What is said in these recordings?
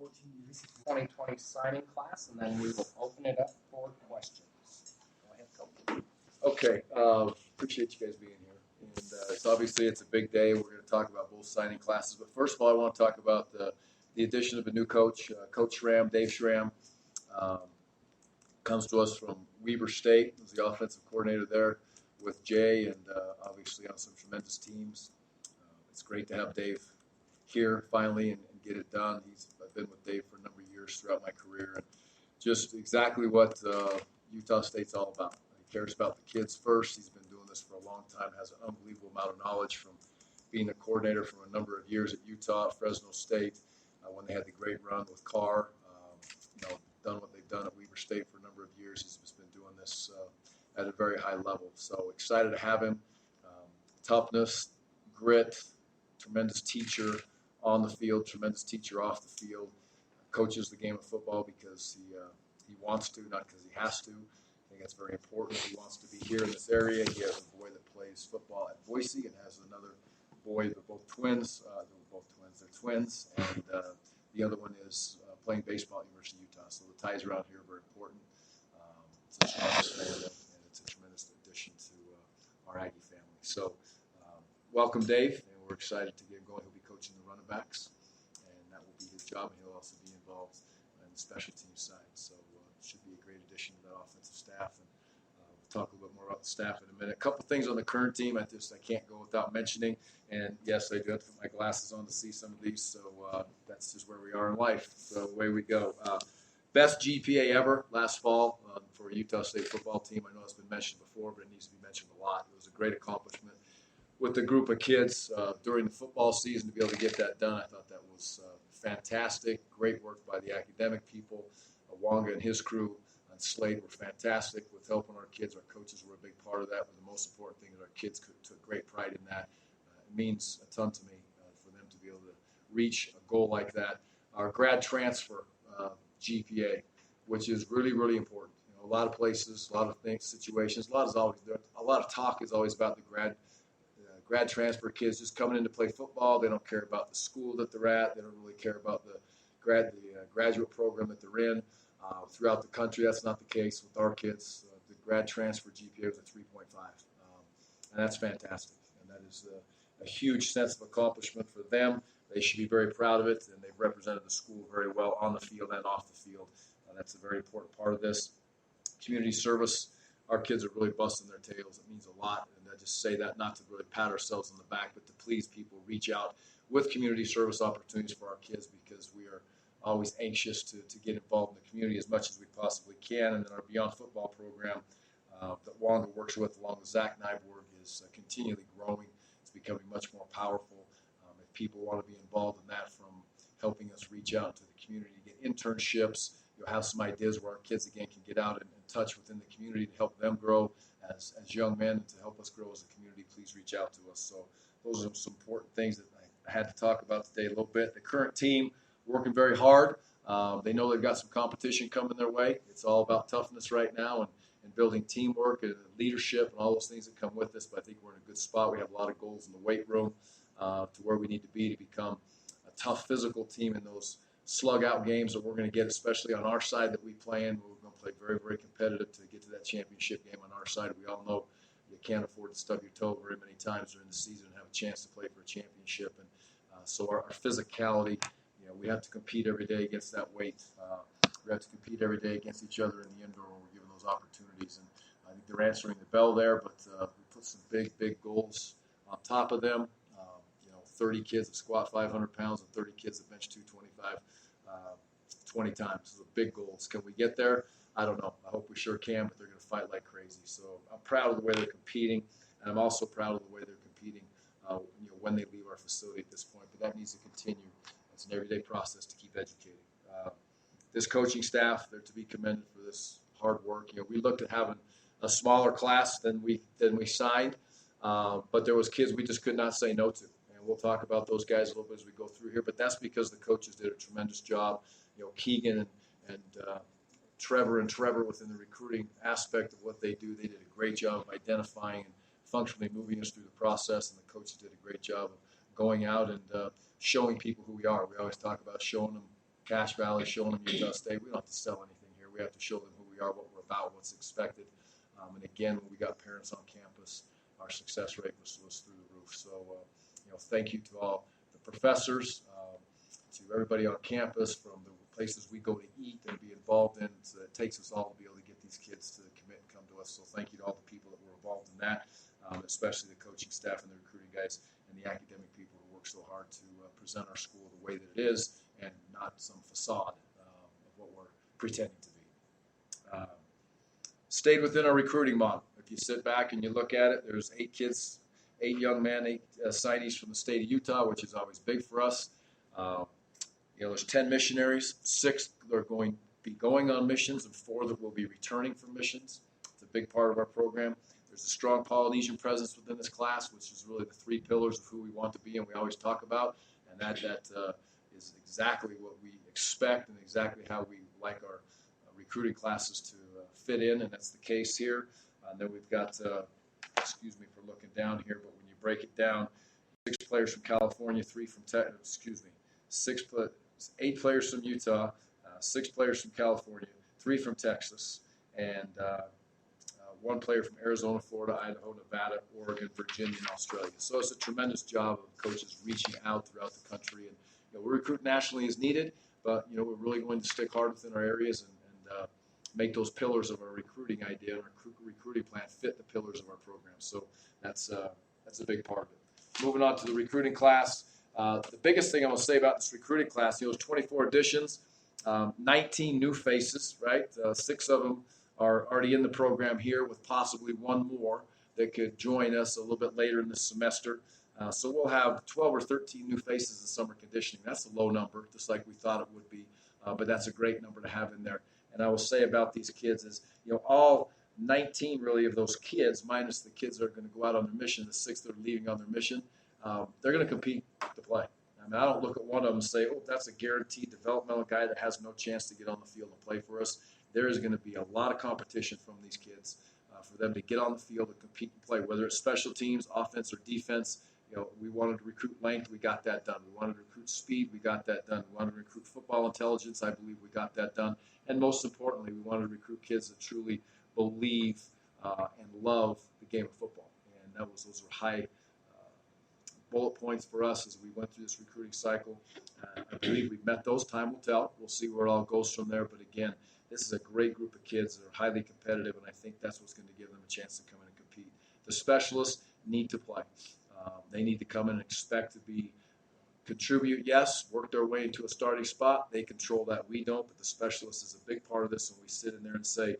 2020 signing class, and then we will open it up for questions. Go ahead, Coach. Okay, appreciate you guys being here. And it's a big day. We're going to talk about both signing classes. But first of all, I want to talk about the addition of a new coach, Coach Schramm, Dave Schramm. Comes to us from Weber State. He's the offensive coordinator there with Jay, and obviously on some tremendous teams. It's great to have Dave here finally and get it done. I've been with Dave for a number of years throughout my career, and just exactly what Utah State's all about. He cares about the kids first. He's been doing this for a long time, has an unbelievable amount of knowledge from being a coordinator for a number of years at Utah, Fresno State, when they had the great run with Carr. Done what they've done at Weber State for a number of years. He's just been doing this at a very high level. So excited to have him. Toughness, grit, tremendous teacher on the field, tremendous teacher off the field. Coaches the game of football because he wants to, not because he has to. I think that's very important. He wants to be here in this area. He has a boy that plays football at Boise and has another boy. They're both twins. They're twins. And the other one is playing baseball at University of Utah. So the ties around here are very important. It's a tremendous family, and it's a tremendous addition to our Aggie family. So welcome, Dave, and we're excited to get going. He'll be coaching the running backs, and that will be his job, and he'll also be involved in the special team side. So it should be a great addition to that offensive staff, and we'll talk a little bit more about the staff in a minute. A couple things on the current team I can't go without mentioning, and yes, I do have to put my glasses on to see some of these, so that's just where we are in life. So away we go. Best GPA ever last fall for a Utah State football team. I know it's been mentioned before, but it needs to be mentioned a lot. It was a great accomplishment with a group of kids during the football season to be able to get that done. I thought that was fantastic. Great work by the academic people. Wonga and his crew on Slade were fantastic with helping our kids. Our coaches were a big part of that. But the most important thing is our kids took great pride in that. It means a ton to me for them to be able to reach a goal like that. Our grad transfer GPA, which is really, really important. A lot of places, a lot of things, situations, a lot of talk is always about the grad transfer kids just coming in to play football. They don't care about the school that they're at. They don't really care about the graduate program that they're in. Throughout the country, that's not the case with our kids. The grad transfer GPA was a 3.5, and that's fantastic. And that is a huge sense of accomplishment for them. They should be very proud of it, and they've represented the school very well on the field and off the field. That's a very important part of this. Community service, our kids are really busting their tails. It means a lot, and I just say that not to really pat ourselves on the back, but to please people reach out with community service opportunities for our kids, because we are always anxious to get involved in the community as much as we possibly can. And then our Beyond Football program that Wanda works with along with Zach Nyborg is continually growing. It's becoming much more powerful. If people want to be involved in that, from helping us reach out to the community to get internships, you'll have some ideas where our kids, again, can get out and touch within the community to help them grow as young men, and to help us grow as a community, please reach out to us. So those are some important things that I had to talk about today a little bit. The current team, working very hard. They know they've got some competition coming their way. It's all about toughness right now and building teamwork and leadership and all those things that come with this. But I think we're in a good spot. We have a lot of goals in the weight room to where we need to be to become a tough physical team in those slug-out games that we're going to get, especially on our side that we play in. We're going to play very, very competitive to get to that championship game on our side. We all know you can't afford to stub your toe very many times during the season and have a chance to play for a championship. And so our physicality, we have to compete every day against that weight. We have to compete every day against each other in the indoor when we're given those opportunities. And I think they're answering the bell there, but we put some big, big goals on top of them. 30 kids that squat 500 pounds and 30 kids that bench 225 20 times. Those are big goals. Can we get there? I don't know. I hope we sure can, but they're going to fight like crazy. So I'm proud of the way they're competing, and I'm also proud of the way they're competing when they leave our facility at this point. But that needs to continue. It's an everyday process to keep educating. This coaching staff, they're to be commended for this hard work. We looked at having a smaller class than we signed, but there was kids we just could not say no to. And we'll talk about those guys a little bit as we go through here. But that's because the coaches did a tremendous job. Keegan and Trevor within the recruiting aspect of what they do, they did a great job of identifying and functionally moving us through the process. And the coaches did a great job of going out and showing people who we are. We always talk about showing them Cache Valley, showing them Utah State. We don't have to sell anything here. We have to show them who we are, what we're about, what's expected. And again, when we got parents on campus, our success rate was through the roof. So, thank you to all the professors, to everybody on campus, from the places we go to eat and be involved in. So it takes us all to be able to get these kids to commit and come to us. So thank you to all the people that were involved in that, especially the coaching staff and the recruiting guys and the academic people who work so hard to present our school the way that it is and not some facade of what we're pretending to be. Stayed within our recruiting model. If you sit back and you look at it, there's 8 young men, 8 signees from the state of Utah, which is always big for us. There's 10 missionaries, 6 are going to be going on missions, and 4 that will be returning from missions. It's a big part of our program. There's a strong Polynesian presence within this class, which is really the 3 pillars of who we want to be and we always talk about, and that is exactly what we expect and exactly how we like our recruiting classes to fit in, and that's the case here. And then we've got, excuse me for looking down here, but when you break it down, 6 players from California, 8 players from Utah, 6 players from California, 3 from Texas, and 1 player from Arizona, Florida, Idaho, Nevada, Oregon, Virginia, and Australia. So it's a tremendous job of coaches reaching out throughout the country. And we recruit nationally as needed, but we're really going to stick hard within our areas and make those pillars of our recruiting idea and our recruiting plan fit the pillars of our program. So that's a big part of it. Moving on to the recruiting class. The biggest thing I want to say about this recruiting class, there's 24 additions, 19 new faces, right? 6 of them are already in the program here, with possibly 1 more that could join us a little bit later in the semester. So we'll have 12 or 13 new faces in summer conditioning. That's a low number, just like we thought it would be, but that's a great number to have in there. And I will say about these kids is, all 19 really of those kids, minus the kids that are going to go out on their mission, the 6 that are leaving on their mission, they're going to compete to play. I mean, I don't look at one of them and say, oh, that's a guaranteed developmental guy that has no chance to get on the field and play for us. There is going to be a lot of competition from these kids for them to get on the field and compete and play, whether it's special teams, offense, or defense. We wanted to recruit length. We got that done. We wanted to recruit speed. We got that done. We wanted to recruit football intelligence. I believe we got that done. And most importantly, we wanted to recruit kids that truly believe and love the game of football. And those were high bullet points for us as we went through this recruiting cycle. I believe we've met those. Time will tell. We'll see where it all goes from there. But again, this is a great group of kids that are highly competitive, and I think that's what's going to give them a chance to come in and compete. The specialists need to play. They need to come in and expect to contribute, yes, work their way into a starting spot. They control that. We don't, but the specialist is a big part of this, and we sit in there and say,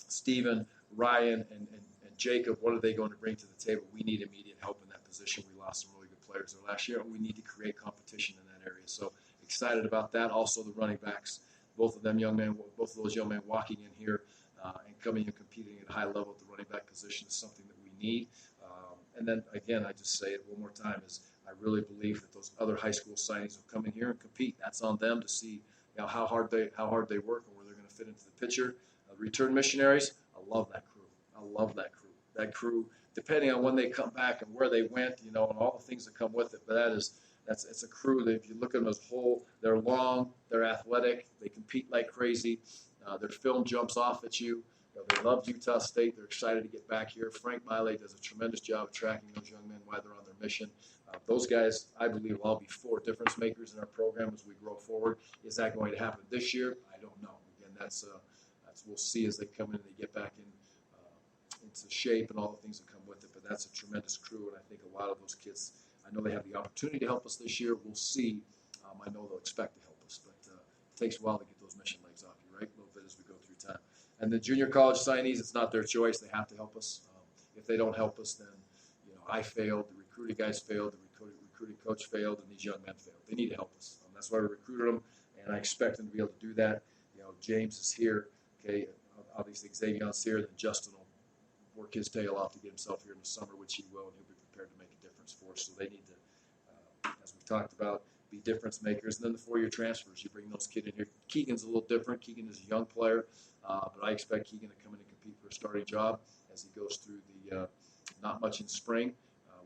Stephen, Ryan, and Jacob, what are they going to bring to the table? We need immediate help in that position. We lost some really good players there last year, and we need to create competition in that area. So excited about that. Also the running backs, both of those young men walking in here and coming and competing at a high level at the running back position is something that we need. And then, again, I just say it one more time, is I really believe that those other high school signings will come in here and compete. That's on them to see how hard they work and where they're going to fit into the picture. Return missionaries, I love that crew. That crew, depending on when they come back and where they went, and all the things that come with it. But it's a crew that, if you look at them as a whole, they're long, they're athletic, they compete like crazy. Their film jumps off at you. They love Utah State. They're excited to get back here. Frank Miley does a tremendous job of tracking those young men while they're on their mission. Those guys, I believe, will all be 4 difference makers in our program as we grow forward. Is that going to happen this year? I don't know. Again, that's we'll see as they come in and they get back into shape and all the things that come with it. But that's a tremendous crew, and I think a lot of those kids, I know they have the opportunity to help us this year. We'll see. I know they'll expect to help us, but it takes a while to get those mission legs off you, right? A little bit as we go through time. And the junior college signees, it's not their choice. They have to help us. If they don't help us, then I failed, the recruiting guys failed, the recruiting coach failed, and these young men failed. They need to help us. That's why we recruited them, and I expect them to be able to do that. James is here. Okay, obviously Xavion's here. Then Justin will work his tail off to get himself here in the summer, which he will, and he'll be prepared to make a difference for us. So they need to, as we've talked about, be difference makers. And then the 4-year transfers, you bring those kids in here. Keegan's a little different. Keegan is a young player, but I expect Keegan to come in and compete for a starting job as he goes through the not much in spring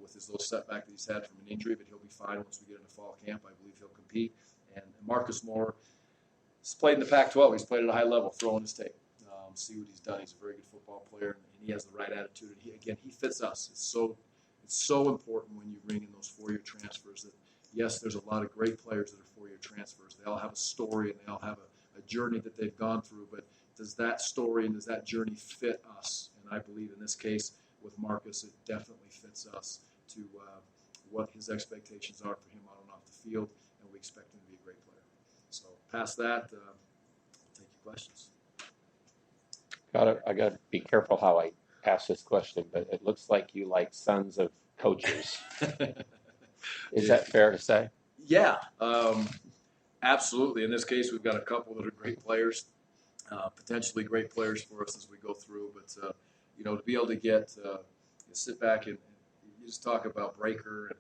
with his little setback that he's had from an injury, but he'll be fine once we get into fall camp. I believe he'll compete. And Marcus Moore has played in the Pac-12. He's played at a high level, throwing his tape. See what he's done. He's a very good football player, and he has the right attitude. And he fits us. It's so important when you bring in those four-year transfers that, yes, there's a lot of great players that are four-year transfers. They all have a story and they all have a journey that they've gone through, but does that story and does that journey fit us? And I believe in this case with Marcus, it definitely fits us to what his expectations are for him on and off the field, and we expect him to be a great player. So past that, I'll take your questions. I got to be careful how I ask this question, but it looks like you like sons of coaches. Is that fair to say? Yeah, absolutely. In this case, we've got a couple that are great players, potentially great players for us as we go through. But to be able to sit back and you just talk about Breaker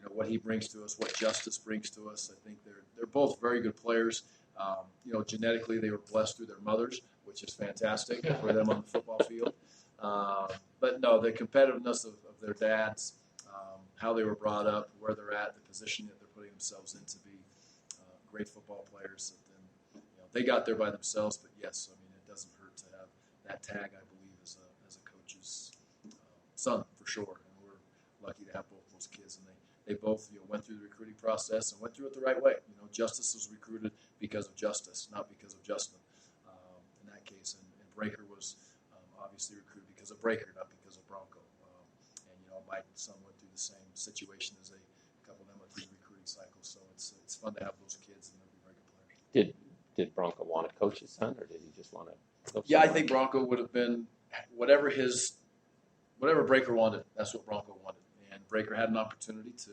and what he brings to us, what Justice brings to us. I think they're both very good players. Genetically, they were blessed through their mothers, which is fantastic for them on the football field. But no, the competitiveness of their dads, how they were brought up, where they're at, the position that they're putting themselves in to be great football players. And they got there by themselves, but yes, I mean, it doesn't hurt to have that tag, I believe, as a coach's son, for sure. And we're lucky to have both those kids. And they both went through the recruiting process and went through it the right way. Justice was recruited because of Justice, not because of Justin in that case. And Breaker was obviously recruited because of Breaker, not because of Bronco. My son went through the same situation as a couple of them went through the recruiting cycle. So it's fun to have those kids, and they'll be very good players. Did Bronco want to coach his son, or did he just want to coach? Yeah, I think Bronco would have been whatever Breaker wanted. That's what Bronco wanted, and Breaker had an opportunity to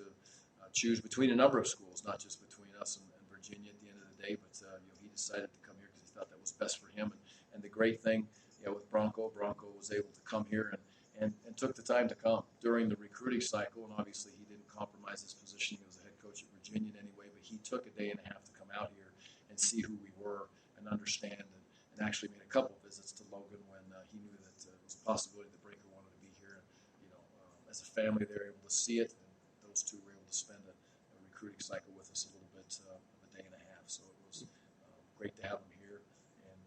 choose between a number of schools, not just between us and Virginia at the end of the day. But he decided to come here because he thought that was best for him. And the great thing, with Bronco was able to come here and took the time to come during the recruiting cycle. And obviously, he didn't compromise his position. He was the head coach at Virginia in any way, but he took a day and a half to come out here and see who we were and understand, and actually made a couple of visits to Logan when he knew that it was a possibility that Breaker wanted to be here. And as a family, they were able to see it, and those two were able to spend a recruiting cycle with us a little bit of a day and a half. So it was great to have him here. And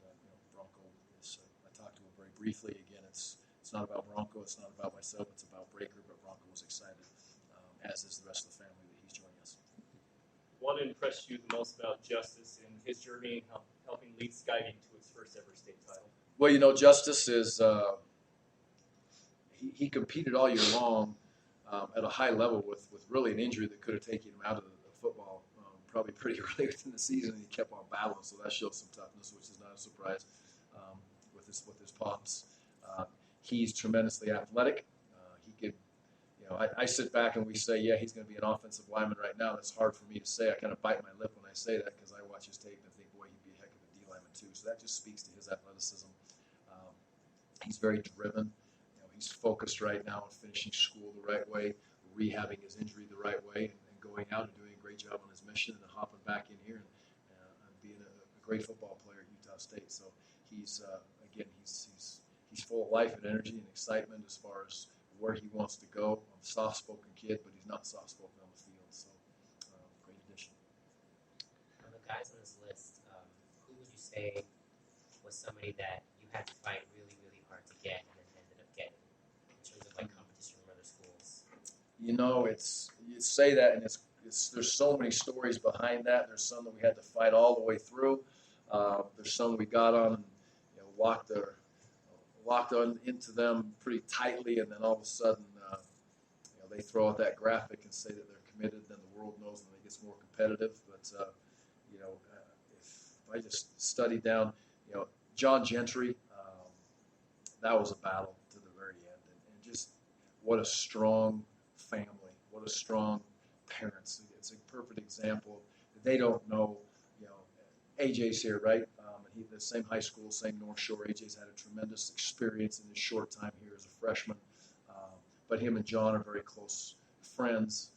Bronco is. I talked to him very briefly. Again, it's not about Bronco. It's not about myself. It's about Breaker. But Bronco was excited, as is the rest of the family, that he's joining us. What impressed you the most about Justice in his journey and helping lead Skiving to its first ever state title? Well, Justice is he competed all year long at a high level with really an injury that could have taken him out of the football probably pretty early within the season, and he kept on battling. So that shows some toughness, which is not a surprise with his pops. He's tremendously athletic. He could. I sit back and we say, yeah, he's going to be an offensive lineman right now. That's hard for me to say. I kind of bite my lip when I say that because I watch his tape and think, boy, he'd be a heck of a D lineman too. So that just speaks to his athleticism. He's very driven. He's focused right now on finishing school the right way, rehabbing his injury the right way, and going out and doing a great job on his mission and hopping back in here and being a great football player at Utah State. So he's full of life and energy and excitement as far as where he wants to go. A soft-spoken kid, but he's not soft-spoken on the field. So, great addition. On the guys on this list, who would you say was somebody that you had to fight really, really hard to get and then ended up getting in terms of competition from other schools? You say that, and there's so many stories behind that. There's some that we had to fight all the way through. There's some we got on, locked on into them pretty tightly, and then all of a sudden, they throw out that graphic and say that they're committed. Then the world knows, and it gets more competitive. But if I just study down, John Gentry, that was a battle to the very end, and just what a strong family, what a strong parents. It's a perfect example. They don't know, AJ's here, right? And the same high school, same North Shore. AJ's had a tremendous experience in his short time here as a freshman. But him and John are very close friends.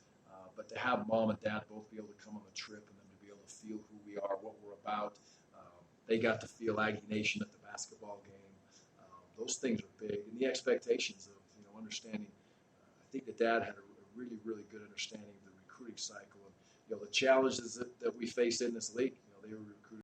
But to have mom and dad both be able to come on the trip and then to be able to feel who we are, what we're about. They got to feel Aggie Nation at the basketball game. Those things are big. And the expectations of, understanding. I think the dad had a really, really good understanding of the recruiting cycle. And, the challenges that we face in this league. They were recruited